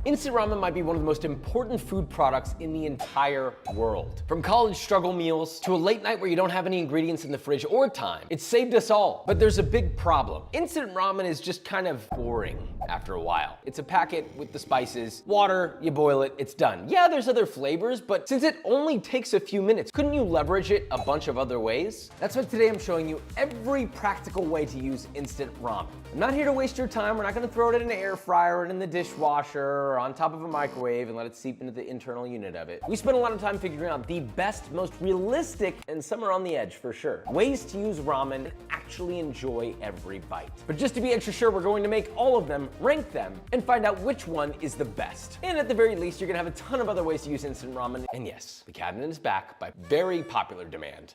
Instant ramen might be one of the most important food products in the entire world. From college struggle meals to a late night where you don't have any ingredients in the fridge or time, it's saved us all. But there's a big problem. Instant ramen is just kind of boring after a while. It's a packet with the spices, water, you boil it, it's done. Yeah, there's other flavors, but since it only takes a few minutes, couldn't you leverage it a bunch of other ways? That's why today I'm showing you every practical way to use instant ramen. I'm not here to waste your time. We're not gonna throw it in an air fryer or in the dishwasher or on top of a microwave and let it seep into the internal unit of it. We spent a lot of time figuring out the best, most realistic, and some are on the edge for sure, ways to use ramen and actually enjoy every bite. But just to be extra sure, we're going to make all of them, rank them, and find out which one is the best. And at the very least, you're gonna have a ton of other ways to use instant ramen. And yes, the cabinet is back by very popular demand.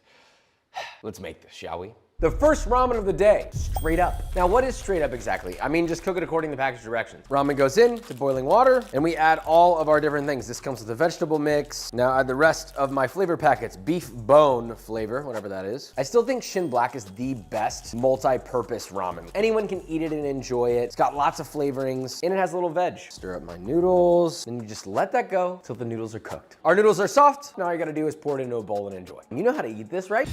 Let's make this, shall we? The first ramen of the day, straight up. Now, what is straight up exactly? I mean, just cook it according to the package directions. Ramen goes in to boiling water, and we add all of our different things. This comes with a vegetable mix. Now add the rest of my flavor packets, beef bone flavor, whatever that is. I still think Shin Black is the best multi-purpose ramen. Anyone can eat it and enjoy it. It's got lots of flavorings, and it has a little veg. Stir up my noodles, and you just let that go till the noodles are cooked. Our noodles are soft. Now all you gotta do is pour it into a bowl and enjoy. You know how to eat this, right?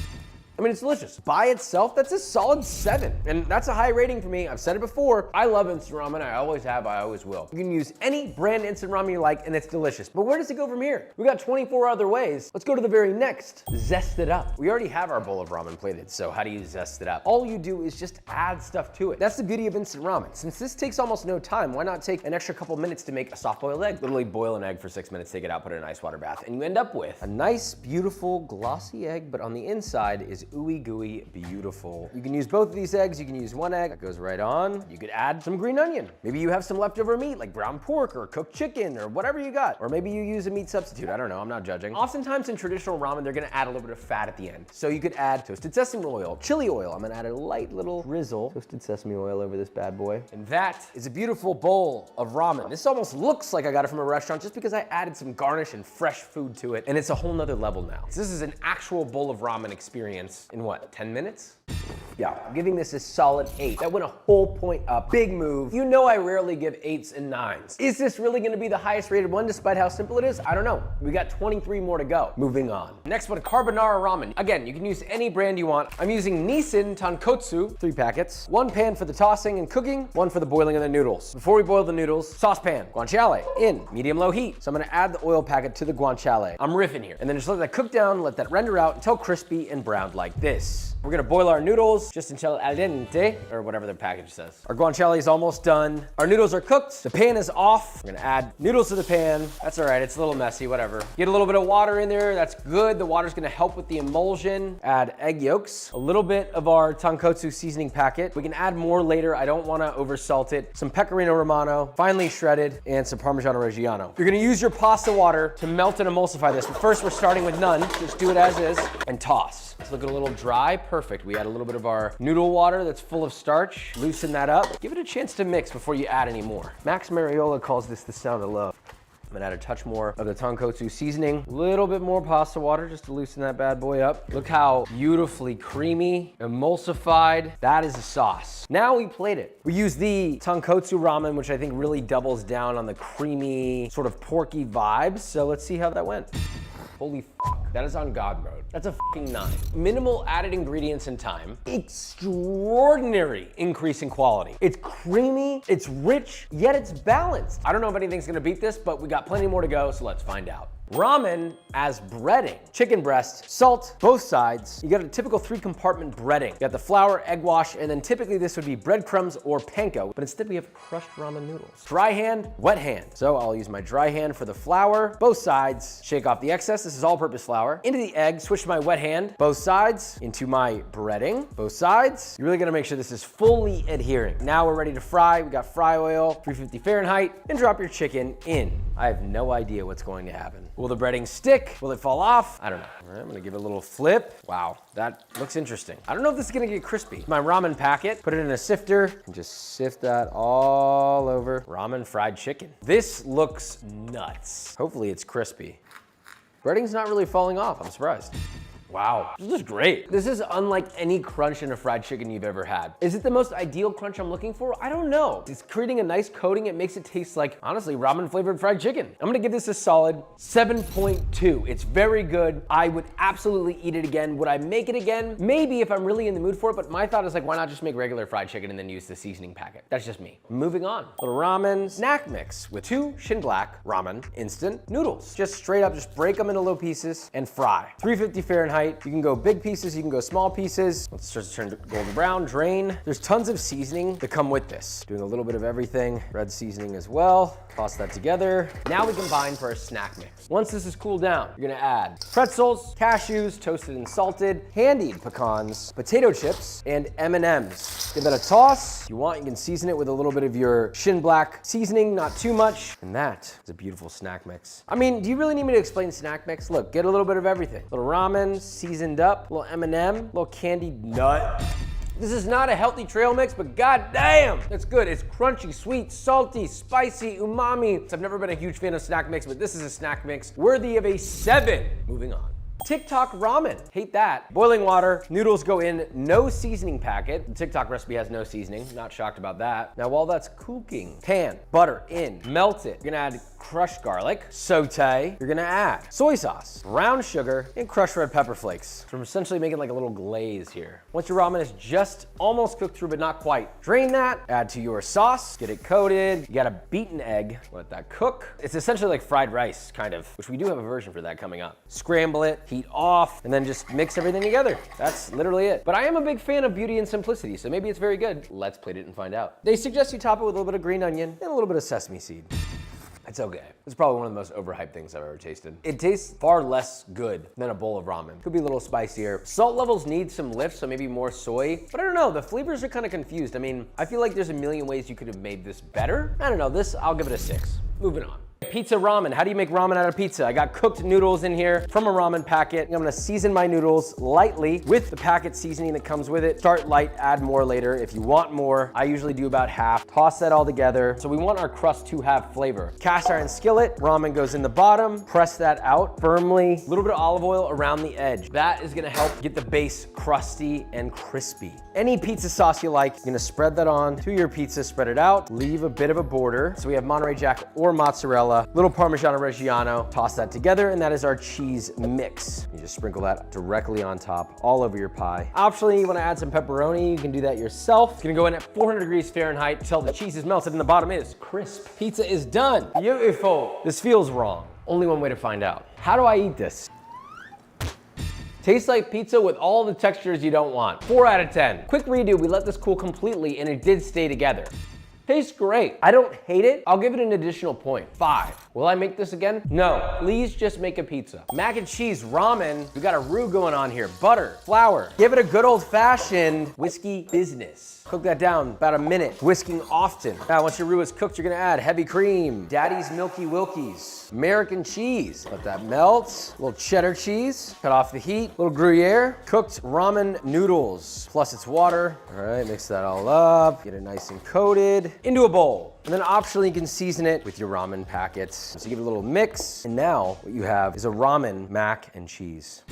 I mean, it's delicious. By itself, that's a solid 7. And that's a high rating for me. I've said it before. I love instant ramen. I always have, I always will. You can use any brand instant ramen you like and it's delicious. But where does it go from here? We got 24 other ways. Let's go to the very next. Zest it up. We already have our bowl of ramen plated, so how do you zest it up? All you do is just add stuff to it. That's the beauty of instant ramen. Since this takes almost no time, why not take an extra couple minutes to make a soft boiled egg? Literally boil an egg for 6 minutes, take it out, put it in an ice water bath, and you end up with a nice, beautiful, glossy egg, but on the inside is ooey gooey beautiful. You can use both of these eggs. You can use one egg that goes right on. You could add some green onion. Maybe you have some leftover meat like ground pork or cooked chicken or whatever you got. Or maybe you use a meat substitute. I don't know, I'm not judging. Oftentimes in traditional ramen, they're gonna add a little bit of fat at the end. So you could add toasted sesame oil, chili oil. I'm gonna add a light little drizzle, toasted sesame oil over this bad boy. And that is a beautiful bowl of ramen. This almost looks like I got it from a restaurant just because I added some garnish and fresh food to it. And it's a whole nother level now. So this is an actual bowl of ramen experience in what, 10 minutes? Yeah, I'm giving this a solid 8. That went a whole point up. Big move. You know I rarely give 8s and 9s. Is this really gonna be the highest rated one despite how simple it is? I don't know. We got 23 more to go. Moving on. Next one, carbonara ramen. Again, you can use any brand you want. I'm using Nissin Tonkotsu, 3 packets. 1 pan for the tossing and cooking, 1 for the boiling of the noodles. Before we boil the noodles, saucepan, guanciale, in medium-low heat. So I'm gonna add the oil packet to the guanciale. I'm riffing here. And then just let that cook down, let that render out until crispy and browned like this. We're gonna boil our noodles just until al dente, or whatever the package says. Our guanciale is almost done. Our noodles are cooked. The pan is off. We're gonna add noodles to the pan. That's all right, it's a little messy, whatever. Get a little bit of water in there, that's good. The water's gonna help with the emulsion. Add egg yolks, a little bit of our tonkotsu seasoning packet. We can add more later, I don't wanna oversalt it. Some pecorino romano, finely shredded, and some Parmigiano Reggiano. You're gonna use your pasta water to melt and emulsify this, but first we're starting with none. Just do it as is, and toss. It's looking a little dry, perfect. We add a little bit of our noodle water that's full of starch. Loosen that up. Give it a chance to mix before you add any more. Max Mariola calls this the sound of love. I'm gonna add a touch more of the tonkotsu seasoning. A little bit more pasta water just to loosen that bad boy up. Look how beautifully creamy, emulsified. That is a sauce. Now we plate it. We use the tonkotsu ramen, which I think really doubles down on the creamy, sort of porky vibes. So let's see how that went. Holy f, that is on God mode. That's a f***ing 9. Minimal added ingredients and time. Extraordinary increase in quality. It's creamy, it's rich, yet it's balanced. I don't know if anything's gonna beat this, but we got plenty more to go, so let's find out. Ramen as breading. Chicken breast, salt, both sides. You got a typical 3-compartment breading. You got the flour, egg wash, and then typically this would be breadcrumbs or panko, but instead we have crushed ramen noodles. Dry hand, wet hand. So I'll use my dry hand for the flour, both sides. Shake off the excess, this is all-purpose flour. Into the egg, switch to my wet hand, both sides. Into my breading, both sides. You're really gonna make sure this is fully adhering. Now we're ready to fry. We got fry oil, 350 Fahrenheit, and drop your chicken in. I have no idea what's going to happen. Will the breading stick? Will it fall off? I don't know. All right, I'm gonna give it a little flip. Wow, that looks interesting. I don't know if this is gonna get crispy. My ramen packet, put it in a sifter, and just sift that all over. Ramen fried chicken. This looks nuts. Hopefully it's crispy. Breading's not really falling off, I'm surprised. Wow, this is great. This is unlike any crunch in a fried chicken you've ever had. Is it the most ideal crunch I'm looking for? I don't know. It's creating a nice coating. It makes it taste like, honestly, ramen flavored fried chicken. I'm gonna give this a solid 7.2. It's very good. I would absolutely eat it again. Would I make it again? Maybe if I'm really in the mood for it, but my thought is like, why not just make regular fried chicken and then use the seasoning packet? That's just me. Moving on. Little ramen snack mix with 2 Shin Black ramen instant noodles. Just straight up, just break them into little pieces and fry. 350 Fahrenheit. You can go big pieces, you can go small pieces. Let's just turn to golden brown, drain. There's tons of seasoning that come with this. Doing a little bit of everything. Red seasoning as well. Toss that together. Now we combine for a snack mix. Once this is cooled down, you're gonna add pretzels, cashews, toasted and salted, candied pecans, potato chips, and M&Ms. Give that a toss. If you want, you can season it with a little bit of your Shin Black seasoning, not too much. And that is a beautiful snack mix. I mean, do you really need me to explain snack mix? Look, get a little bit of everything. Little ramen, seasoned up, little M&M, little candied nut. This is not a healthy trail mix, but goddamn, it's good. It's crunchy, sweet, salty, spicy, umami. I've never been a huge fan of snack mix, but this is a snack mix worthy of a 7. Moving on. TikTok ramen, hate that. Boiling water, noodles go in, no seasoning packet. The TikTok recipe has no seasoning, not shocked about that. Now while that's cooking, pan, butter in, melt it. You're gonna add crushed garlic, saute. You're gonna add soy sauce, brown sugar, and crushed red pepper flakes. So I'm essentially making like a little glaze here. Once your ramen is just almost cooked through, but not quite, drain that, add to your sauce, get it coated. You got a beaten egg, let that cook. It's essentially like fried rice, kind of, which we do have a version for that coming up. Scramble it, heat off, and then just mix everything together. That's literally it. But I am a big fan of beauty and simplicity, so maybe it's very good. Let's plate it and find out. They suggest you top it with a little bit of green onion and a little bit of sesame seed. It's okay. It's probably one of the most overhyped things I've ever tasted. It tastes far less good than a bowl of ramen. Could be a little spicier. Salt levels need some lift, so maybe more soy. But I don't know, the flavors are kind of confused. I mean, I feel like there's a million ways you could have made this better. I don't know, this, I'll give it a 6. Moving on. Pizza ramen. How do you make ramen out of pizza? I got cooked noodles in here from a ramen packet. I'm gonna season my noodles lightly with the packet seasoning that comes with it. Start light, add more later if you want more. I usually do about half. Toss that all together. So we want our crust to have flavor. Cast iron skillet, ramen goes in the bottom. Press that out firmly. A little bit of olive oil around the edge. That is gonna help get the base crusty and crispy. Any pizza sauce you like, you're gonna spread that on to your pizza, spread it out, leave a bit of a border. So we have Monterey Jack or mozzarella. Little Parmigiano Reggiano, toss that together, and that is our cheese mix. You just sprinkle that directly on top, all over your pie. Optionally, you wanna add some pepperoni, you can do that yourself. It's gonna go in at 400 degrees Fahrenheit until the cheese is melted and the bottom is crisp. Pizza is done. Beautiful. This feels wrong. Only one way to find out. How do I eat this? Tastes like pizza with all the textures you don't want. 4 out of 10. Quick redo, we let this cool completely and it did stay together. Tastes great. I don't hate it. I'll give it an additional point. 5. Will I make this again? No. Please just make a pizza. Mac and cheese ramen. We got a roux going on here. Butter, flour. Give it a good old-fashioned whiskey business. Cook that down about a minute, whisking often. Now, once your roux is cooked, you're gonna add heavy cream, Daddy's Milky Wilkies, American cheese. Let that melt. A little cheddar cheese. Cut off the heat. A little Gruyere. Cooked ramen noodles, plus its water. All right, mix that all up. Get it nice and coated. Into a bowl. And then optionally, you can season it with your ramen packets. So you give it a little mix. And now what you have is a ramen mac and cheese.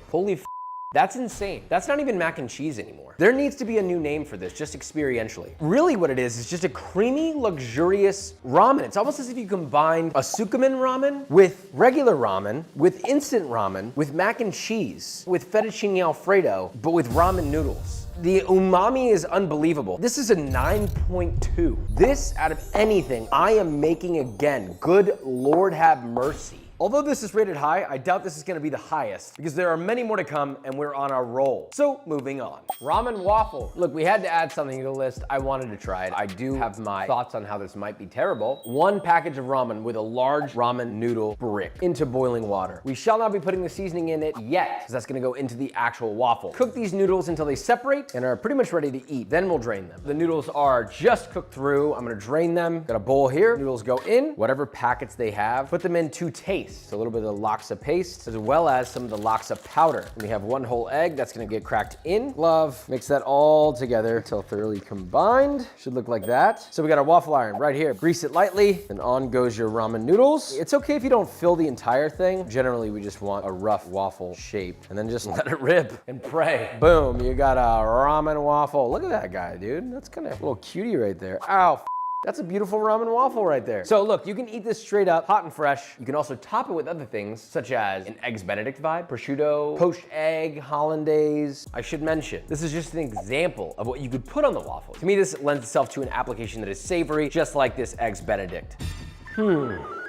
Holy f, that's insane. That's not even mac and cheese anymore. There needs to be a new name for this, just experientially. Really what it is just a creamy, luxurious ramen. It's almost as if you combined a Sukumen ramen with regular ramen, with instant ramen, with mac and cheese, with fettuccine Alfredo, but with ramen noodles. The umami is unbelievable. This is a 9.2. This, out of anything, I am making again. Good Lord have mercy. Although this is rated high, I doubt this is gonna be the highest because there are many more to come and we're on our roll. So moving on. Ramen waffle. Look, we had to add something to the list. I wanted to try it. I do have my thoughts on how this might be terrible. 1 package of ramen with a large ramen noodle brick into boiling water. We shall not be putting the seasoning in it yet because that's gonna go into the actual waffle. Cook these noodles until they separate and are pretty much ready to eat. Then we'll drain them. The noodles are just cooked through. I'm gonna drain them. Got a bowl here. Noodles go in, whatever packets they have. Put them in to taste. taste. So a little bit of the laksa paste, as well as some of the laksa powder. And we have 1 whole egg that's gonna get cracked in. Glove, mix that all together until thoroughly combined. Should look like that. So we got our waffle iron right here. Grease it lightly, and on goes your ramen noodles. It's okay if you don't fill the entire thing. Generally, we just want a rough waffle shape, and then just let it rip and pray. Boom, you got a ramen waffle. Look at that guy, dude. That's kind of a little cutie right there. Ow. That's a beautiful ramen waffle right there. So look, you can eat this straight up, hot and fresh. You can also top it with other things, such as an Eggs Benedict vibe, prosciutto, poached egg, hollandaise. I should mention, this is just an example of what you could put on the waffle. To me, this lends itself to an application that is savory, just like this Eggs Benedict.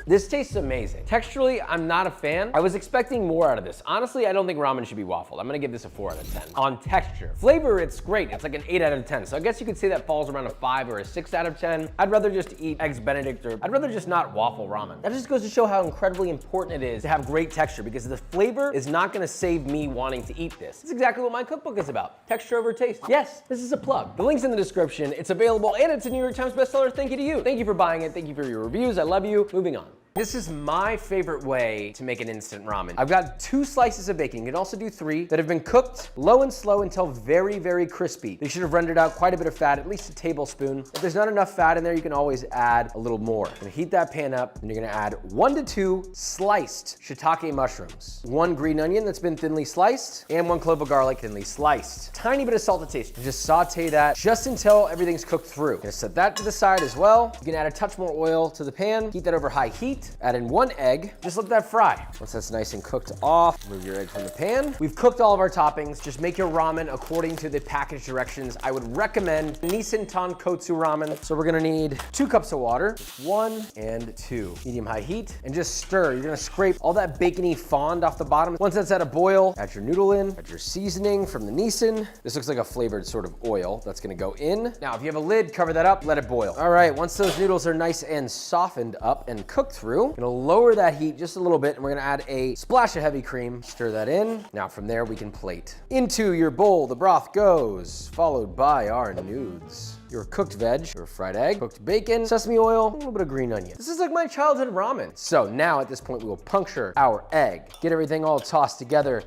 This tastes amazing. Texturally, I'm not a fan. I was expecting more out of this. Honestly, I don't think ramen should be waffled. I'm gonna give this a 4 out of 10. On texture. Flavor, it's great. It's like an 8 out of 10. So I guess you could say that falls around a 5 or a 6 out of 10. I'd rather just eat Eggs Benedict, or I'd rather just not waffle ramen. That just goes to show how incredibly important it is to have great texture, because the flavor is not gonna save me wanting to eat this. It's exactly what my cookbook is about. Texture over taste. Yes, this is a plug. The link's in the description. It's available, and it's a New York Times bestseller. Thank you to you. Thank you for buying it. Thank you for your reviews. I love you. Moving on. This is my favorite way to make an instant ramen. I've got 2 slices of bacon, you can also do 3, that have been cooked low and slow until very, very crispy. They should have rendered out quite a bit of fat, at least a tablespoon. If there's not enough fat in there, you can always add a little more. You're gonna heat that pan up, and you're gonna add 1 to 2 sliced shiitake mushrooms, 1 green onion that's been thinly sliced, and 1 clove of garlic thinly sliced. Tiny bit of salt to taste. You just saute that just until everything's cooked through. You're gonna set that to the side as well. You can add a touch more oil to the pan, heat that over high heat. Add in 1 egg, just let that fry. Once that's nice and cooked off, remove your egg from the pan. We've cooked all of our toppings. Just make your ramen according to the package directions. I would recommend Nissin Tonkotsu ramen. So we're gonna need 2 cups of water, 1 and 2. Medium-high heat, and just stir. You're gonna scrape all that bacony fond off the bottom. Once that's at a boil, add your noodle in, add your seasoning from the Nissin. This looks like a flavored sort of oil that's gonna go in. Now, if you have a lid, cover that up, let it boil. All right, once those noodles are nice and softened up and cooked through, gonna lower that heat just a little bit, and we're gonna add a splash of heavy cream. Stir that in. Now from there, we can plate. Into your bowl, the broth goes, followed by our nudes. Your cooked veg, your fried egg, cooked bacon, sesame oil, a little bit of green onion. This is like my childhood ramen. So now at this point, we will puncture our egg. Get everything all tossed together.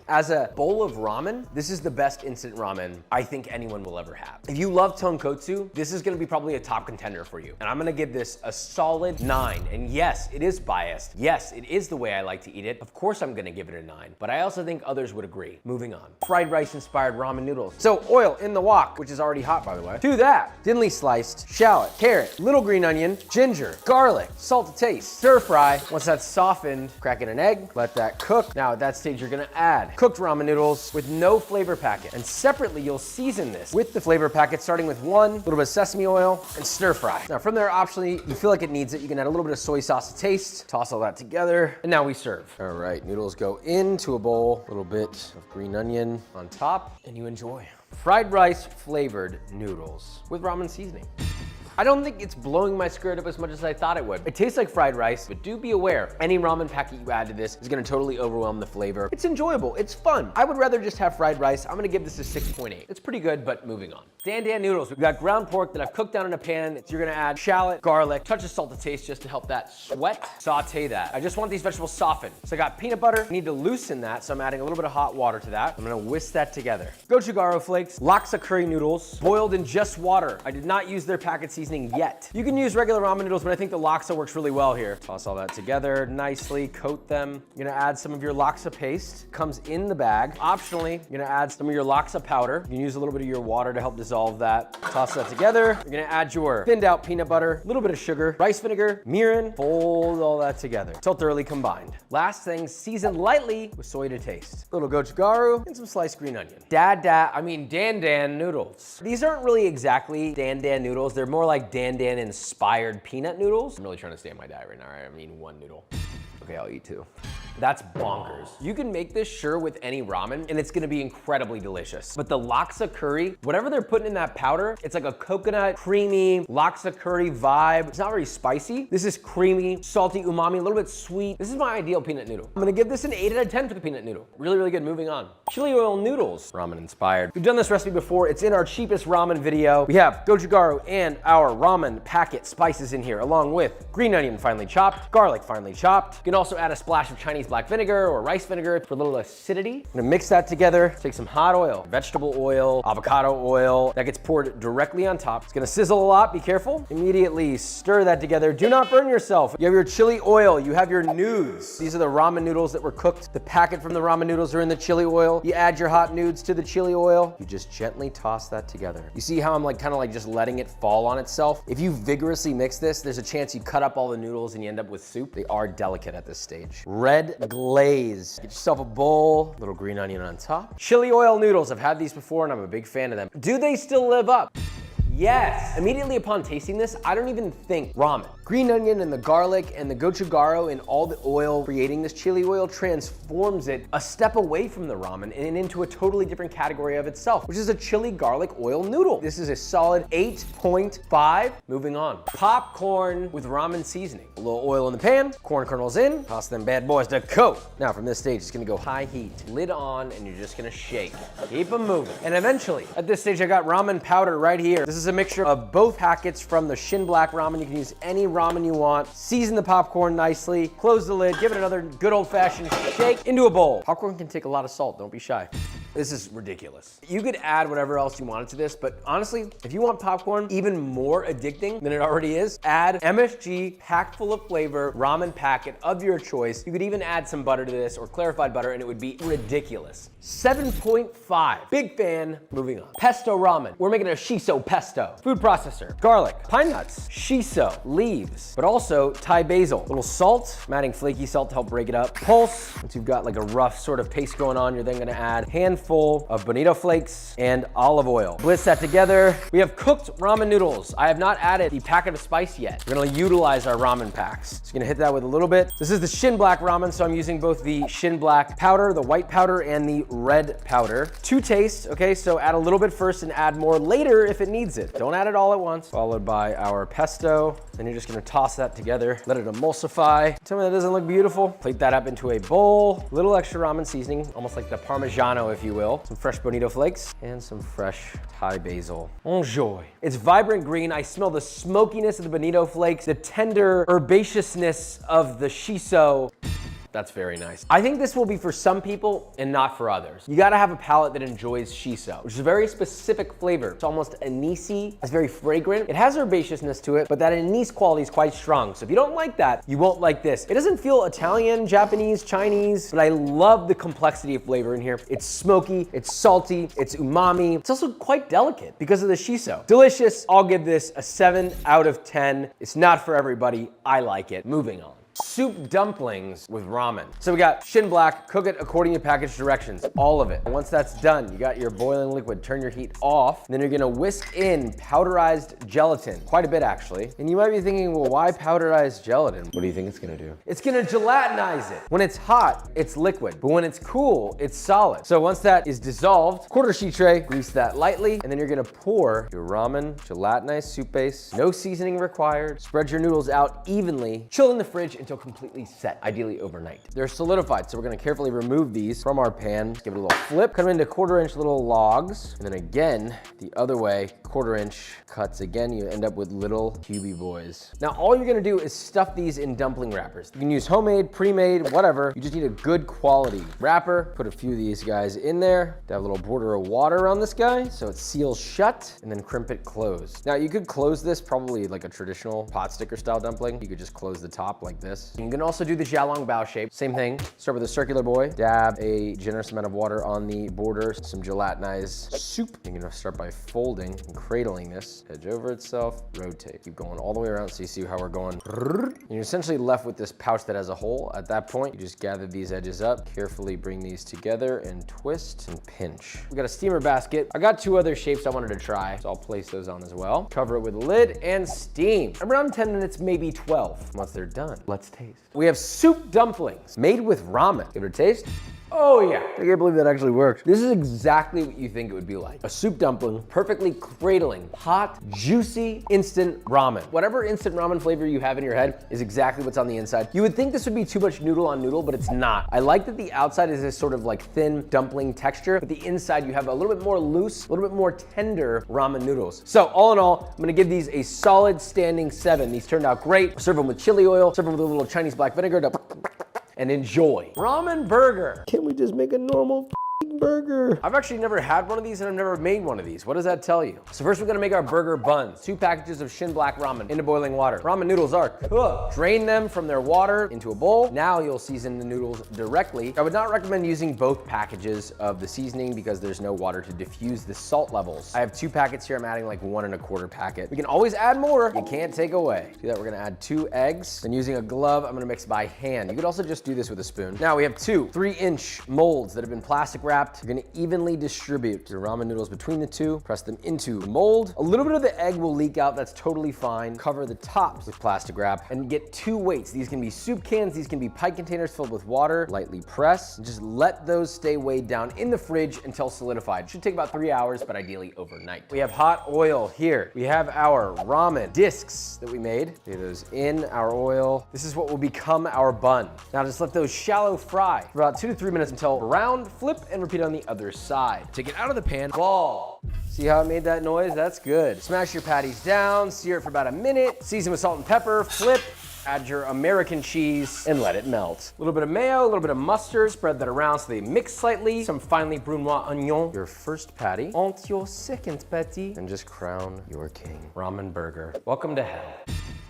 As a bowl of ramen, this is the best instant ramen I think anyone will ever have. If you love tonkotsu, this is gonna be probably a top contender for you. And I'm gonna give this a solid 9. And yes, it is biased. Yes, it is the way I like to eat it. Of course I'm gonna give it a 9, but I also think others would agree. Moving on. Fried rice inspired ramen noodles. So oil in the wok, which is already hot by the way. To that, thinly sliced shallot, carrot, little green onion, ginger, garlic, salt to taste. Stir fry. Once that's softened, crack in an egg, let that cook. Now at that stage, you're gonna add cooked ramen noodles with no flavor packet. And separately, you'll season this with the flavor packet, starting with 1 little bit of sesame oil and stir fry. Now from there, optionally, you feel like it needs it, you can add a little bit of soy sauce to taste, toss all that together, and now we serve. All right, noodles go into a bowl, a little bit of green onion on top, and you enjoy. Fried rice flavored noodles with ramen seasoning. I don't think it's blowing my skirt up as much as I thought it would. It tastes like fried rice, but do be aware, any ramen packet you add to this is gonna totally overwhelm the flavor. It's enjoyable, it's fun. I would rather just have fried rice. I'm gonna give this a 6.8. It's pretty good, but moving on. Dan Dan noodles. We've got ground pork that I've cooked down in a pan. You're gonna add shallot, garlic, touch of salt to taste just to help that sweat. Saute that. I just want these vegetables softened. So I got peanut butter. I need to loosen that, so I'm adding a little bit of hot water to that. I'm gonna whisk that together. Gochujang flakes, laksa curry noodles, boiled in just water. I did not use their packet seasoning yet. You can use regular ramen noodles, but I think the laksa works really well here. Toss all that together nicely, coat them. You're gonna add some of your laksa paste. Comes in the bag. Optionally, you're gonna add some of your laksa powder. You can use a little bit of your water to help dissolve that. Toss that together. You're gonna add your thinned out peanut butter, a little bit of sugar, rice vinegar, mirin, fold all that together till thoroughly combined. Last thing, season lightly with soy to taste. A little gochujang and some sliced green onion. Dan Dan noodles. These aren't really exactly Dan Dan noodles. They're more like Dan Dan inspired peanut noodles. I'm really trying to stay on my diet right now. I'm eating 1 noodle. Okay, I'll eat 2. That's bonkers. You can make this, sure, with any ramen, and it's gonna be incredibly delicious. But the laksa curry, whatever they're putting in that powder, it's like a coconut, creamy, laksa curry vibe. It's not very spicy. This is creamy, salty, umami, a little bit sweet. This is my ideal peanut noodle. I'm gonna give this an 8 out of 10 for the peanut noodle. Really, really good. Moving on. Chili oil noodles, ramen inspired. We've done this recipe before. It's in our cheapest ramen video. We have gochujang and our our ramen packet spices in here, along with green onion finely chopped, garlic finely chopped. You can also add a splash of Chinese black vinegar or rice vinegar for a little acidity. I'm gonna mix that together, take some hot oil, vegetable oil, avocado oil, that gets poured directly on top. It's gonna sizzle a lot, be careful. Immediately stir that together. Do not burn yourself. You have your chili oil, you have your nudes. These are the ramen noodles that were cooked. The packet from the ramen noodles are in the chili oil. You add your hot nudes to the chili oil. You just gently toss that together. You see how I'm like kind of like just letting it fall on itself? If you vigorously mix this, there's a chance you cut up all the noodles and you end up with soup. They are delicate at this stage. Red glaze. Get yourself a bowl, little green onion on top. Chili oil noodles. I've had these before and I'm a big fan of them. Do they still live up? Yes. Immediately upon tasting this, I don't even think ramen. Green onion and the garlic and the gochujaro and all the oil creating this chili oil transforms it a step away from the ramen and into a totally different category of itself, which is a chili garlic oil noodle. This is a solid 8.5. Moving on. Popcorn with ramen seasoning. A little oil in the pan, corn kernels in, toss them bad boys to coat. Now from this stage, it's gonna go high heat, lid on, and you're just gonna shake. Keep them moving. And eventually, at this stage, I got ramen powder right here. This is a mixture of both packets from the Shin Black ramen. You can use any ramen you want. Season the popcorn nicely. Close the lid. Give it another good old-fashioned shake into a bowl. Popcorn can take a lot of salt. Don't be shy. This is ridiculous. You could add whatever else you wanted to this, but honestly, if you want popcorn even more addicting than it already is, add MSG packed full of flavor ramen packet of your choice. You could even add some butter to this or clarified butter and it would be ridiculous. 7.5. Big fan. Moving on. Pesto ramen. We're making a shiso pesto. Food processor. Garlic. Pine nuts. Shiso. Leaves. But also Thai basil. A little salt. I'm adding flaky salt to help break it up. Pulse. Once you've got like a rough sort of paste going on, you're then gonna add handful of bonito flakes and olive oil. Blitz that together. We have cooked ramen noodles. I have not added the packet of spice yet. We're gonna utilize our ramen packs. Just gonna hit that with a little bit. This is the Shin Black ramen, so I'm using both the Shin Black powder, the white powder, and the red powder. To taste, okay, so add a little bit first and add more later if it needs it. Don't add it all at once. Followed by our pesto. Then you're just gonna toss that together, let it emulsify. Tell me that doesn't look beautiful. Plate that up into a bowl. Little extra ramen seasoning, almost like the Parmigiano, if you will. Some fresh bonito flakes and some fresh Thai basil. Enjoy. It's vibrant green. I smell the smokiness of the bonito flakes, the tender herbaceousness of the shiso. That's very nice. I think this will be for some people and not for others. You gotta have a palate that enjoys shiso, which is a very specific flavor. It's almost anisey. It's very fragrant. It has herbaceousness to it, but that anise quality is quite strong. So if you don't like that, you won't like this. It doesn't feel Italian, Japanese, Chinese, but I love the complexity of flavor in here. It's smoky, it's salty, it's umami. It's also quite delicate because of the shiso. Delicious. I'll give this a 7 out of 10. It's not for everybody. I like it. Moving on. Soup dumplings with ramen. So we got Shin Black, cook it according to package directions, all of it. And once that's done, you got your boiling liquid, turn your heat off, and then you're gonna whisk in powderized gelatin, quite a bit actually. And you might be thinking, well, why powderized gelatin? What do you think it's gonna do? It's gonna gelatinize it. When it's hot, it's liquid, but when it's cool, it's solid. So once that is dissolved, quarter sheet tray, grease that lightly, and then you're gonna pour your ramen gelatinized soup base, no seasoning required. Spread your noodles out evenly, chill in the fridge until completely set, ideally overnight. They're solidified, so we're gonna carefully remove these from our pan, give it a little flip, cut them into 1/4 inch little logs, and then again, the other way, 1/4 inch cuts. Again, you end up with little cubey boys. Now, all you're gonna do is stuff these in dumpling wrappers. You can use homemade, pre-made, whatever. You just need a good quality wrapper. Put a few of these guys in there. Have a little border of water around this guy, so it seals shut, and then crimp it closed. Now, you could close this probably like a traditional pot sticker style dumpling. You could just close the top like this. You can also do the jiaolong bao shape. Same thing, start with a circular boy, dab a generous amount of water on the border, some gelatinized soup. You're gonna start by folding and cradling this, edge over itself, rotate. Keep going all the way around so you see how we're going. And you're essentially left with this pouch that has a hole. At that point, you just gather these edges up, carefully bring these together and twist and pinch. We got a steamer basket. I got 2 other shapes I wanted to try, so I'll place those on as well. Cover it with a lid and steam. Around 10 minutes, maybe 12. Once they're done, let's taste. We have soup dumplings made with ramen. Give it a taste. Oh yeah, I can't believe that actually worked. This is exactly what you think it would be like. A soup dumpling, perfectly cradling, hot, juicy, instant ramen. Whatever instant ramen flavor you have in your head is exactly what's on the inside. You would think this would be too much noodle on noodle, but it's not. I like that the outside is this sort of like thin dumpling texture, but the inside you have a little bit more loose, a little bit more tender ramen noodles. So all in all, I'm gonna give these a solid standing 7. These turned out great. Serve them with chili oil, serve them with a little Chinese black vinegar to and enjoy. Ramen burger. Can we just make a normal burger? I've actually never had one of these and I've never made one of these. What does that tell you? So first we're gonna make our burger buns. 2 packages of Shin Black ramen into boiling water. Ramen noodles are cooked. Drain them from their water into a bowl. Now you'll season the noodles directly. I would not recommend using both packages of the seasoning because there's no water to diffuse the salt levels. I have 2 packets here. I'm adding like 1 1/4 packet. We can always add more. You can't take away. Do that, we're gonna add 2 eggs. Then using a glove, I'm gonna mix by hand. You could also just do this with a spoon. Now we have 2 3-inch molds that have been plastic wrapped. You're gonna evenly distribute your ramen noodles between the 2, press them into the mold. A little bit of the egg will leak out, that's totally fine. Cover the tops with plastic wrap and get 2 weights. These can be soup cans, these can be pie containers filled with water. Lightly press, and just let those stay weighed down in the fridge until solidified. It should take about 3 hours, but ideally overnight. We have hot oil here. We have our ramen discs that we made. Lay those in our oil. This is what will become our bun. Now just let those shallow fry for about 2 to 3 minutes until brown, flip and repeat on the other side. Take it out of the pan, ball. See how it made that noise? That's good. Smash your patties down, sear it for about a minute, season with salt and pepper, flip, add your American cheese and let it melt. A little bit of mayo, a little bit of mustard, spread that around so they mix slightly. Some finely brunoise onion. Your first patty, and your second patty, and just crown your king. Ramen burger. Welcome to hell.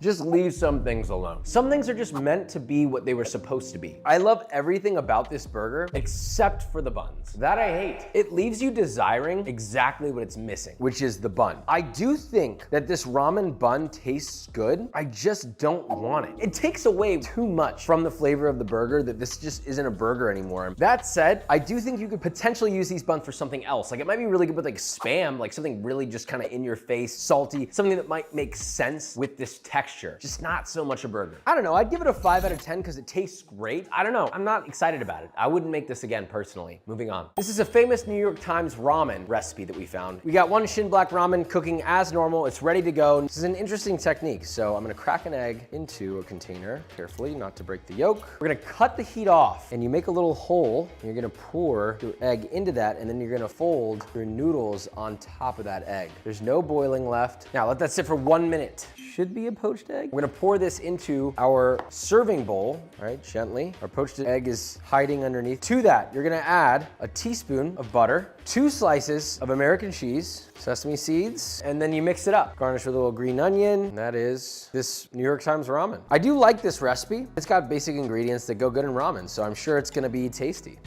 Just leave some things alone. Some things are just meant to be what they were supposed to be. I love everything about this burger except for the buns. That I hate. It leaves you desiring exactly what it's missing, which is the bun. I do think that this ramen bun tastes good. I just don't want it. It takes away too much from the flavor of the burger that this just isn't a burger anymore. That said, I do think you could potentially use these buns for something else. Like it might be really good with like Spam, like something really just kind of in your face, salty, something that might make sense with this texture. Just not so much a burger. I don't know, I'd give it a 5 out of 10 because it tastes great. I don't know, I'm not excited about it. I wouldn't make this again personally. Moving on. This is a famous New York Times ramen recipe that we found. We got 1 Shin Black ramen cooking as normal. It's ready to go. This is an interesting technique. So I'm gonna crack an egg into a container carefully, not to break the yolk. We're gonna cut the heat off and you make a little hole. And you're gonna pour your egg into that and then you're gonna fold your noodles on top of that egg. There's no boiling left. Now let that sit for 1 minute. Should be a poached egg. We're gonna pour this into our serving bowl, all right, gently. Our poached egg is hiding underneath. To that, you're gonna add a teaspoon of butter, 2 slices of American cheese, sesame seeds, and then you mix it up. Garnish with a little green onion, and that is this New York Times ramen. I do like this recipe. It's got basic ingredients that go good in ramen, so I'm sure it's gonna be tasty.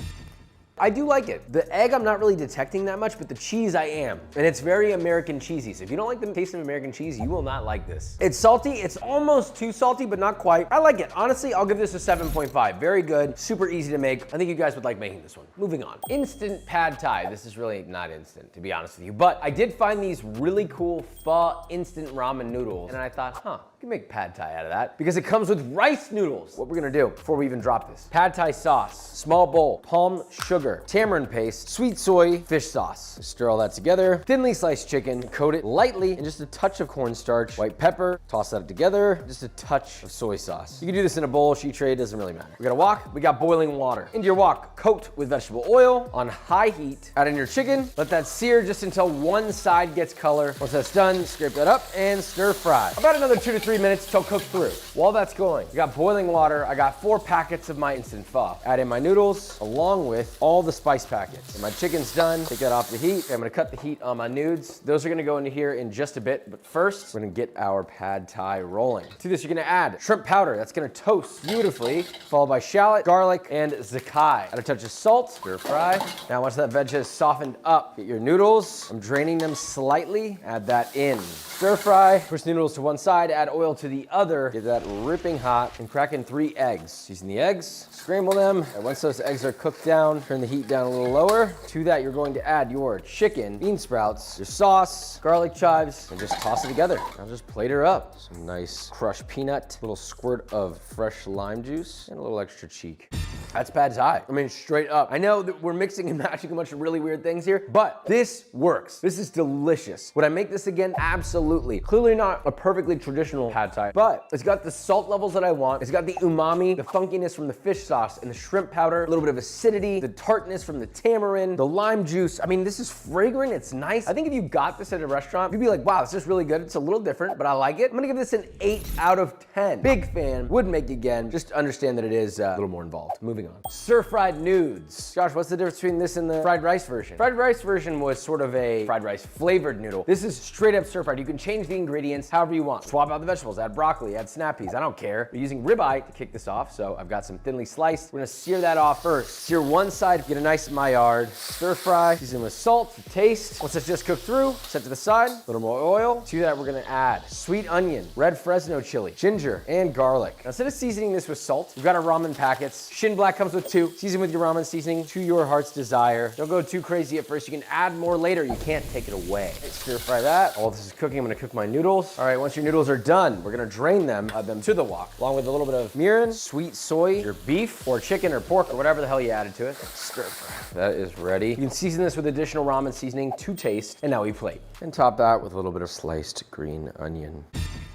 I do like it. The egg I'm not really detecting that much, but the cheese I am. And it's very American cheesy. So if you don't like the taste of American cheese, you will not like this. It's salty, it's almost too salty, but not quite. I like it. Honestly, I'll give this a 7.5. Very good, super easy to make. I think you guys would like making this one. Moving on. Instant pad thai. This is really not instant, to be honest with you. But I did find these really cool pho instant ramen noodles. And I thought, I can make pad thai out of that because it comes with rice noodles. What we're gonna do before we even drop this. Pad thai sauce, small bowl, palm sugar, tamarind paste, sweet soy, fish sauce. Stir all that together. Thinly sliced chicken, coat it lightly in just a touch of cornstarch, white pepper, toss that together, just a touch of soy sauce. You can do this in a bowl, sheet tray, doesn't really matter. We got a wok, we got boiling water. Into your wok, coat with vegetable oil on high heat. Add in your chicken, let that sear just until one side gets color. Once that's done, scrape that up and stir fry. About another 2 to 3 minutes till cooked through. While that's going, we got boiling water. I got 4 packets of my instant pho. Add in my noodles along with all the spice packets. And my chicken's done. Take that off the heat. Okay, I'm gonna cut the heat on my nudes. Those are gonna go into here in just a bit, but first, we're gonna get our pad thai rolling. To this, you're gonna add shrimp powder. That's gonna toast beautifully, followed by shallot, garlic, and zakai. Add a touch of salt, stir fry. Now, once that veg has softened up, get your noodles. I'm draining them slightly. Add that in. Stir fry, push the noodles to one side, add oil to the other, get that ripping hot, and crack in 3 eggs. Season the eggs, scramble them, and once those eggs are cooked down, turn the heat down a little lower. To that, you're going to add your chicken, bean sprouts, your sauce, garlic chives, and just toss it together. Now just plate her up. Some nice crushed peanut, a little squirt of fresh lime juice, and a little extra cheek. That's pad thai. I mean, straight up. I know that we're mixing and matching a bunch of really weird things here, but this works. This is delicious. Would I make this again? Absolutely. Clearly not a perfectly traditional pad thai, but it's got the salt levels that I want. It's got the umami, the funkiness from the fish sauce and the shrimp powder, a little bit of acidity, the tartness from the tamarind, the lime juice. I mean, this is fragrant. It's nice. I think if you got this at a restaurant, you'd be like, wow, this is really good. It's a little different, but I like it. I'm gonna give this an 8 out of 10. Big fan. Would make again. Just understand that it is a little more involved. Moving on. Stir-fried nudes. Josh, what's the difference between this and the fried rice version? Fried rice version was sort of a fried rice flavored noodle. This is straight up stir-fried. You can change the ingredients however you want. Swap out the vegetables, add broccoli, add snap peas. I don't care. We're using ribeye to kick this off, so I've got some thinly sliced. We're gonna sear that off first. Sear one side, get a nice Maillard. Stir fry, season with salt to taste. Once it's just cooked through, set to the side, a little more oil. To that, we're gonna add sweet onion, red Fresno chili, ginger, and garlic. Now, instead of seasoning this with salt, we've got our ramen packets. Shin Black comes with 2. Season with your ramen seasoning to your heart's desire. Don't go too crazy at first. You can add more later. You can't take it away. Stir fry that. All this is cooking. I'm gonna cook my noodles. All right, once your noodles are done, we're gonna drain them, add them to the wok, along with a little bit of mirin, sweet soy, your beef or chicken or pork or whatever the hell you added to it. Stir fry. That is ready. You can season this with additional ramen seasoning to taste, and now we plate. And top that with a little bit of sliced green onion.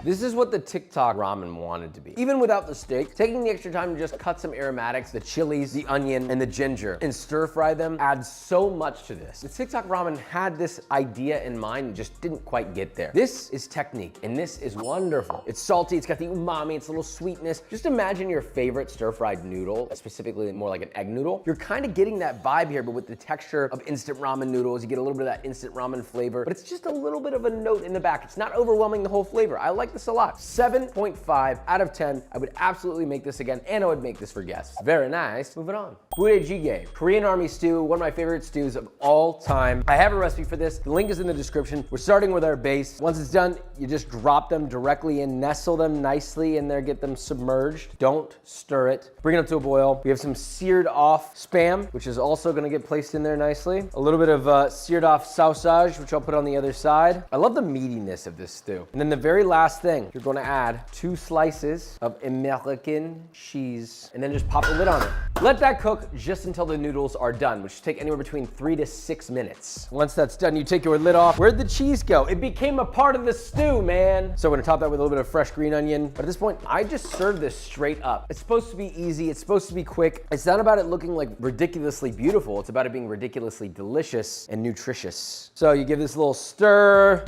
This is what the TikTok ramen wanted to be. Even without the steak, taking the extra time to just cut some aromatics, the chilies, the onion, and the ginger, and stir fry them adds so much to this. The TikTok ramen had this idea in mind and just didn't quite get there. This is technique, and this is wonderful. It's salty, it's got the umami, it's a little sweetness. Just imagine your favorite stir-fried noodle, specifically more like an egg noodle. You're kind of getting that vibe here, but with the texture of instant ramen noodles, you get a little bit of that instant ramen flavor, but it's just a little bit of a note in the back. It's not overwhelming the whole flavor. I like this a lot. 7.5 out of 10. I would absolutely make this again, and I would make this for guests. Very nice. Moving on. Budae-jjigae, Korean army stew, one of my favorite stews of all time. I have a recipe for this. The link is in the description. We're starting with our base. Once it's done, you just drop them directly in, nestle them nicely in there, get them submerged. Don't stir it. Bring it up to a boil. We have some seared off Spam, which is also gonna get placed in there nicely. A little bit of seared off sausage, which I'll put on the other side. I love the meatiness of this stew. And then the very last thing, you're going to add 2 slices of American cheese, and then just pop the lid on it. Let that cook just until the noodles are done, which should take anywhere between 3 to 6 minutes. Once that's done, you take your lid off. Where'd the cheese go? It became a part of the stew, man. So we're gonna top that with a little bit of fresh green onion. But at this point, I just serve this straight up. It's supposed to be easy. It's supposed to be quick. It's not about it looking like ridiculously beautiful. It's about it being ridiculously delicious and nutritious. So you give this a little stir.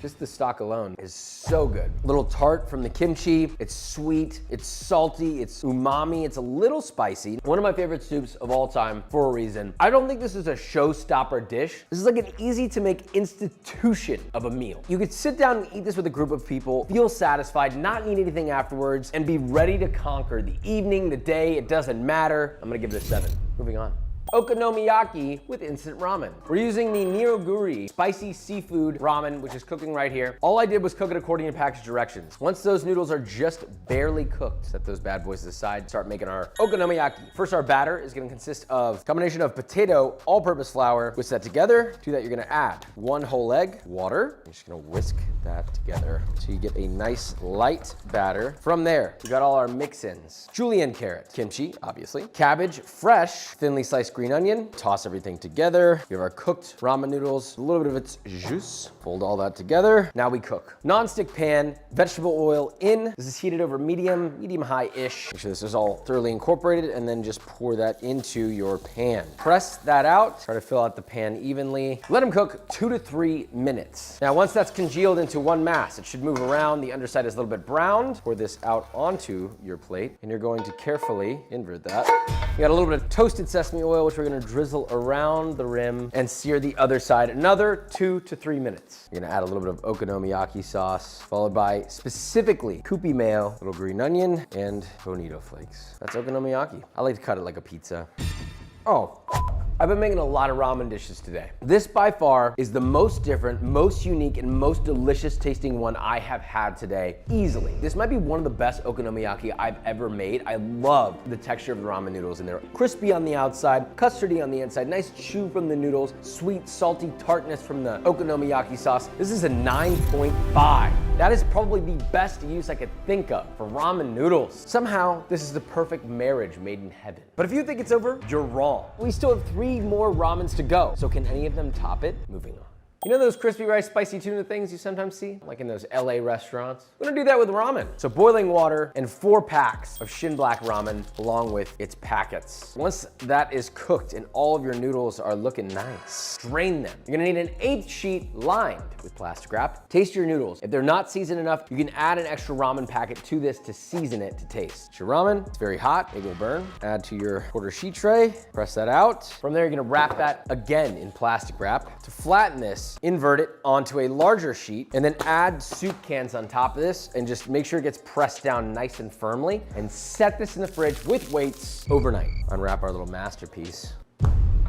Just the stock alone is so good. A little tart from the kimchi. It's sweet, it's salty, it's umami, it's a little spicy. One of my favorite soups of all time for a reason. I don't think this is a showstopper dish. This is like an easy to make institution of a meal. You could sit down and eat this with a group of people, feel satisfied, not need anything afterwards, and be ready to conquer the evening, the day, it doesn't matter. I'm gonna give it a 7. Moving on. Okonomiyaki with instant ramen. We're using the niroguri spicy seafood ramen, which is cooking right here. All I did was cook it according to package directions. Once those noodles are just barely cooked, set those bad boys aside, start making our okonomiyaki. First, our batter is gonna consist of a combination of potato, all-purpose flour. Whisk that together. To that, you're gonna add 1 whole egg, water. You're just gonna whisk that together so you get a nice light batter. From there, we got all our mix-ins. Julienne carrot, kimchi, obviously, cabbage, fresh, thinly sliced green onion. Toss everything together. We have our cooked ramen noodles, a little bit of its juice. Fold all that together. Now we cook. Non-stick pan, vegetable oil in. This is heated over medium high-ish. Make sure this is all thoroughly incorporated, and then just pour that into your pan. Press that out. Try to fill out the pan evenly. Let them cook 2 to 3 minutes. Now, once that's congealed into one mass, it should move around. The underside is a little bit browned. Pour this out onto your plate, and you're going to carefully invert that. We got a little bit of toasted sesame oil, which we're gonna drizzle around the rim and sear the other side another 2 to 3 minutes. You're gonna add a little bit of okonomiyaki sauce, followed by specifically kupi mayo, little green onion, and bonito flakes. That's okonomiyaki. I like to cut it like a pizza. Oh. I've been making a lot of ramen dishes today. This by far is the most different, most unique, and most delicious tasting one I have had today, easily. This might be one of the best okonomiyaki I've ever made. I love the texture of the ramen noodles in there. Crispy on the outside, custardy on the inside, nice chew from the noodles, sweet, salty tartness from the okonomiyaki sauce. This is a 9.5. That is probably the best use I could think of for ramen noodles. Somehow, this is the perfect marriage made in heaven. But if you think it's over, you're wrong. We still have 3 more ramens to go. So can any of them top it? Moving on. You know those crispy rice, spicy tuna things you sometimes see? Like in those LA restaurants? We're gonna do that with ramen. So boiling water and 4 packs of Shin Black ramen along with its packets. Once that is cooked and all of your noodles are looking nice, drain them. You're gonna need an 1/8 sheet lined with plastic wrap. Taste your noodles. If they're not seasoned enough, you can add an extra ramen packet to this to season it to taste. It's your ramen, it's very hot, it will burn. Add to your quarter sheet tray, press that out. From there, you're gonna wrap that again in plastic wrap. To flatten this, invert it onto a larger sheet and then add soup cans on top of this and just make sure it gets pressed down nice and firmly and set this in the fridge with weights overnight. Unwrap our little masterpiece.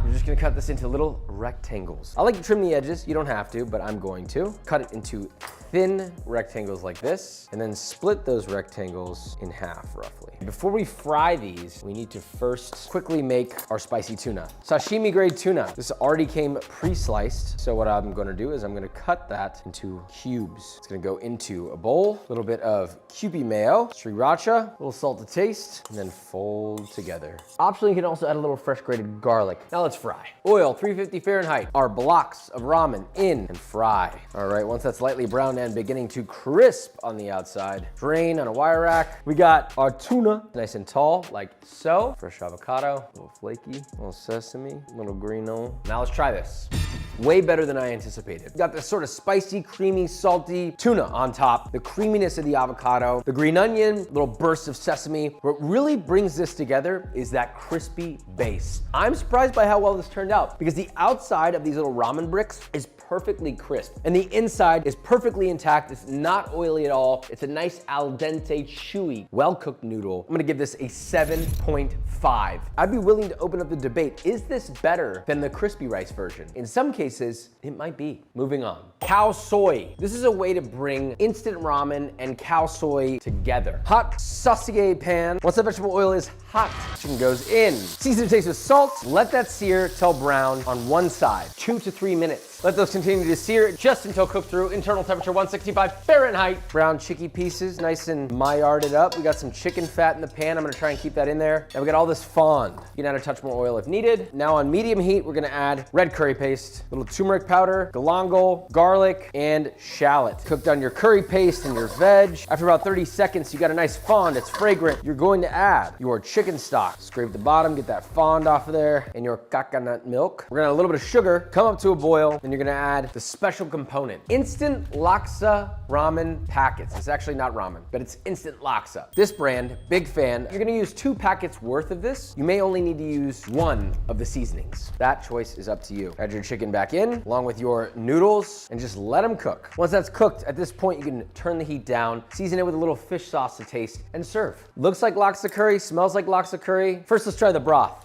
We're just gonna cut this into little rectangles. I like to trim the edges, you don't have to, but I'm going to. Cut it into thin rectangles like this, and then split those rectangles in half roughly. Before we fry these, we need to first quickly make our spicy tuna. Sashimi grade tuna. This already came pre-sliced, so what I'm gonna do is I'm gonna cut that into cubes. It's gonna go into a bowl, a little bit of Kewpie mayo, sriracha, a little salt to taste, and then fold together. Optionally, you can also add a little fresh grated garlic. Now let's fry. Oil, 350 Fahrenheit. Our blocks of ramen in and fry. All right, once that's lightly browned and beginning to crisp on the outside, drain on a wire rack. We got our tuna, nice and tall, like so. Fresh avocado, a little flaky, a little sesame, a little greeno. Now let's try this. Way better than I anticipated. Got this sort of spicy, creamy, salty tuna on top, the creaminess of the avocado, the green onion, little bursts of sesame. What really brings this together is that crispy base. I'm surprised by how well this turned out because the outside of these little ramen bricks is perfectly crisp and the inside is perfectly intact. It's not oily at all. It's a nice al dente, chewy, well-cooked noodle. I'm gonna give this a 7.5. I'd be willing to open up the debate. Is this better than the crispy rice version? In some cases, it might be. Moving on. Cow soy. This is a way to bring instant ramen and cow soy together. Hot saucier pan. Once the vegetable oil is hot, chicken goes in. Season to taste with salt. Let that sear till brown on one side, 2 to 3 minutes. Let those continue to sear just until cooked through. Internal temperature 165 Fahrenheit. Brown chicky pieces, nice and Maillarded up. We got some chicken fat in the pan. I'm gonna try and keep that in there. And we got all this fond. You can add a touch more oil if needed. Now on medium heat, we're gonna add red curry paste, a little turmeric powder, galangal, garlic, and shallot. Cooked on your curry paste and your veg. After about 30 seconds, you got a nice fond. It's fragrant. You're going to add your chicken stock. Scrape the bottom, get that fond off of there, and your coconut milk. We're gonna add a little bit of sugar, come up to a boil, and you're gonna add the special component, instant laksa ramen packets. It's actually not ramen, but it's instant laksa. This brand, big fan. You're gonna use 2 packets worth of this. You may only need to use 1 of the seasonings. That choice is up to you. Add your chicken back in, along with your noodles, and just let them cook. Once that's cooked, at this point, you can turn the heat down, season it with a little fish sauce to taste, and serve. Looks like laksa curry, smells like laksa curry. First, let's try the broth.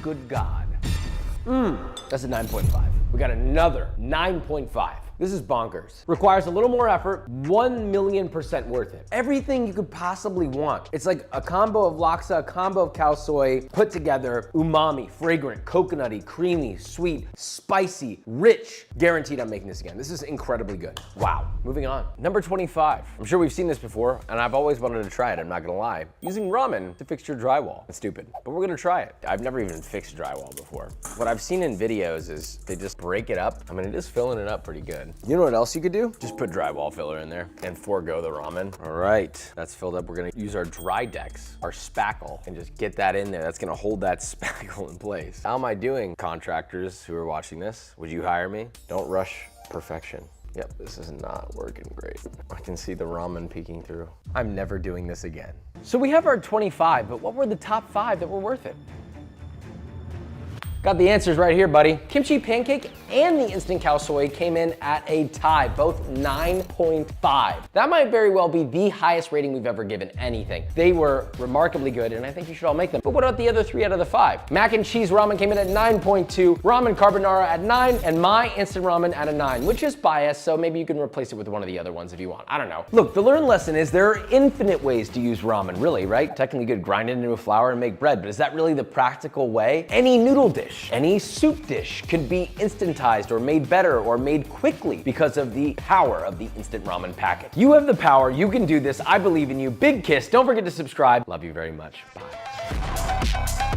Good God. That's a 9.5. We got another 9.5. This is bonkers. Requires a little more effort, 1,000,000% worth it. Everything you could possibly want. It's like a combo of laksa, a combo of cow soy, put together, umami, fragrant, coconutty, creamy, sweet, spicy, rich. Guaranteed I'm making this again. This is incredibly good. Wow, moving on. Number 25. I'm sure we've seen this before, and I've always wanted to try it, I'm not gonna lie. Using ramen to fix your drywall. It's stupid, but we're gonna try it. I've never even fixed drywall before. What I've seen in videos is they just break it up. I mean, it is filling it up pretty good. You know what else you could do? Just put drywall filler in there and forego the ramen. All right, that's filled up. We're gonna use our dry decks, our spackle, and just get that in there. That's gonna hold that spackle in place. How am I doing, contractors who are watching this? Would you hire me? Don't rush perfection. Yep, this is not working great. I can see the ramen peeking through. I'm never doing this again. So we have our 25, but what were the top 5 that were worth it? Got the answers right here, buddy. Kimchi pancake and the instant cow soy came in at a tie, both 9.5. That might very well be the highest rating we've ever given anything. They were remarkably good, and I think you should all make them. But what about the other 3 out of the 5? Mac and cheese ramen came in at 9.2, ramen carbonara at 9, and my instant ramen at a 9, which is biased, so maybe you can replace it with one of the other ones if you want. I don't know. Look, the learned lesson is there are infinite ways to use ramen, really, right? Technically, you could grind it into a flour and make bread, but is that really the practical way? Any noodle dish dish, any soup dish can be instantized or made better or made quickly because of the power of the instant ramen packet. You have the power, you can do this, I believe in you. Big kiss, don't forget to subscribe. Love you very much, bye.